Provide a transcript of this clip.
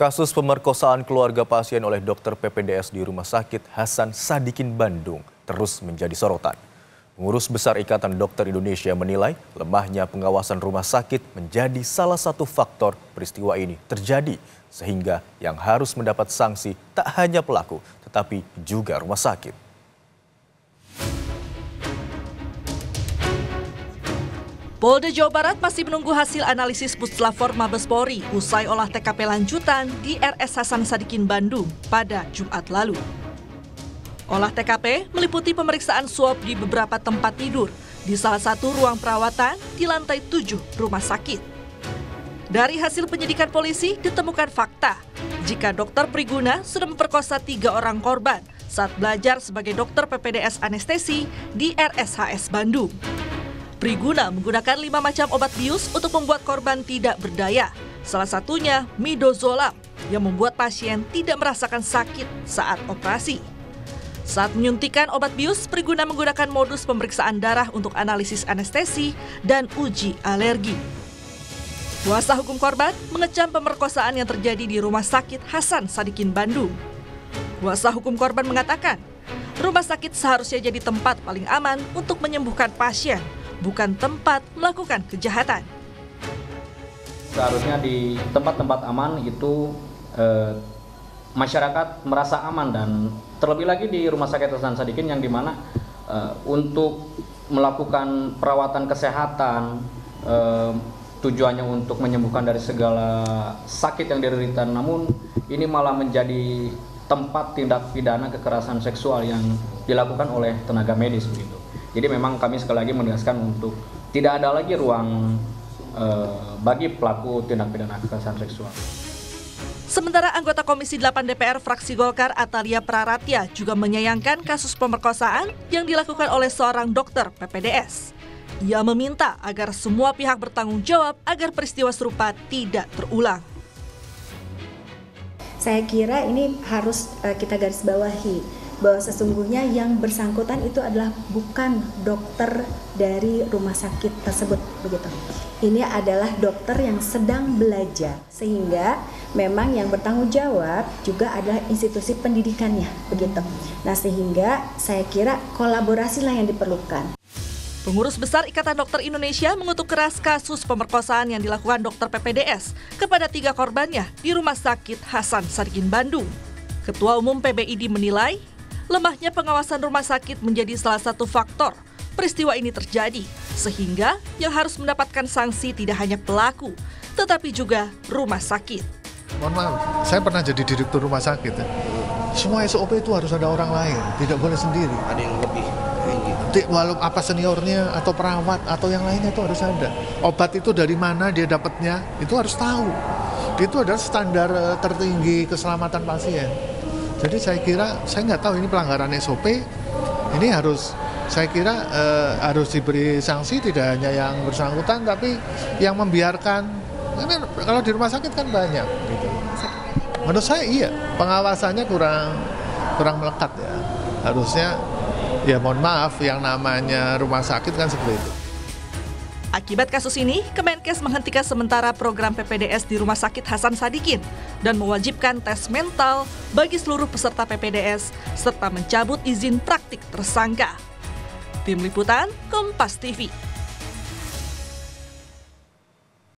Kasus pemerkosaan keluarga pasien oleh dokter PPDS di Rumah Sakit Hasan Sadikin Bandung terus menjadi sorotan. Pengurus Besar Ikatan Dokter Indonesia menilai lemahnya pengawasan rumah sakit menjadi salah satu faktor peristiwa ini terjadi, sehingga yang harus mendapat sanksi tak hanya pelaku, tetapi juga rumah sakit. Polda Jawa Barat masih menunggu hasil analisis Puslapfor Mabes Polri usai olah TKP lanjutan di RS Hasan Sadikin Bandung pada Jumat lalu. Olah TKP meliputi pemeriksaan swab di beberapa tempat tidur di salah satu ruang perawatan di lantai 7 rumah sakit. Dari hasil penyidikan polisi ditemukan fakta jika Dr. Priguna sudah memperkosa 3 orang korban saat belajar sebagai dokter PPDS anestesi di RSHS Bandung. Priguna menggunakan 5 macam obat bius untuk membuat korban tidak berdaya. Salah satunya midazolam yang membuat pasien tidak merasakan sakit saat operasi. Saat menyuntikan obat bius, Priguna menggunakan modus pemeriksaan darah untuk analisis anestesi dan uji alergi. Kuasa hukum korban mengecam pemerkosaan yang terjadi di Rumah Sakit Hasan Sadikin Bandung. Kuasa hukum korban mengatakan, rumah sakit seharusnya jadi tempat paling aman untuk menyembuhkan pasien, bukan tempat melakukan kejahatan. Seharusnya di tempat-tempat aman itu masyarakat merasa aman, dan terlebih lagi di Rumah Sakit Hasan Sadikin yang dimana untuk melakukan perawatan kesehatan tujuannya untuk menyembuhkan dari segala sakit yang diderita, namun ini malah menjadi tempat tindak pidana kekerasan seksual yang dilakukan oleh tenaga medis begitu. Jadi memang kami sekali lagi menegaskan untuk tidak ada lagi ruang bagi pelaku tindak pidana kekerasan seksual. Sementara anggota Komisi 8 DPR fraksi Golkar Atalia Praratya juga menyayangkan kasus pemerkosaan yang dilakukan oleh seorang dokter PPDS. Ia meminta agar semua pihak bertanggung jawab agar peristiwa serupa tidak terulang. Saya kira ini harus kita garis bawahi, bahwa sesungguhnya yang bersangkutan itu adalah bukan dokter dari rumah sakit tersebut begitu. Ini adalah dokter yang sedang belajar, sehingga memang yang bertanggung jawab juga adalah institusi pendidikannya begitu. Nah, sehingga saya kira kolaborasilah yang diperlukan. Pengurus Besar Ikatan Dokter Indonesia mengutuk keras kasus pemerkosaan yang dilakukan dokter PPDS kepada 3 korbannya di Rumah Sakit Hasan Sadikin Bandung. Ketua Umum PBID menilai lemahnya pengawasan rumah sakit menjadi salah satu faktor peristiwa ini terjadi, sehingga yang harus mendapatkan sanksi tidak hanya pelaku, tetapi juga rumah sakit. Mohon maaf, saya pernah jadi direktur rumah sakit. Semua SOP itu harus ada orang lain, tidak boleh sendiri. Ada yang lebih. Walau apa seniornya atau perawat atau yang lainnya itu harus ada. Obat itu dari mana dia dapatnya, itu harus tahu. Itu adalah standar tertinggi keselamatan pasien. Jadi saya kira, saya nggak tahu ini pelanggaran SOP, ini harus, saya kira harus diberi sanksi tidak hanya yang bersangkutan, tapi yang membiarkan. Ini kalau di rumah sakit kan banyak. Gitu. Menurut saya iya, pengawasannya kurang melekat ya. Harusnya, ya mohon maaf, yang namanya rumah sakit kan seperti itu. Akibat kasus ini, Kemenkes menghentikan sementara program PPDS di Rumah Sakit Hasan Sadikin dan mewajibkan tes mental bagi seluruh peserta PPDS serta mencabut izin praktik tersangka. Tim Liputan, Kompas TV.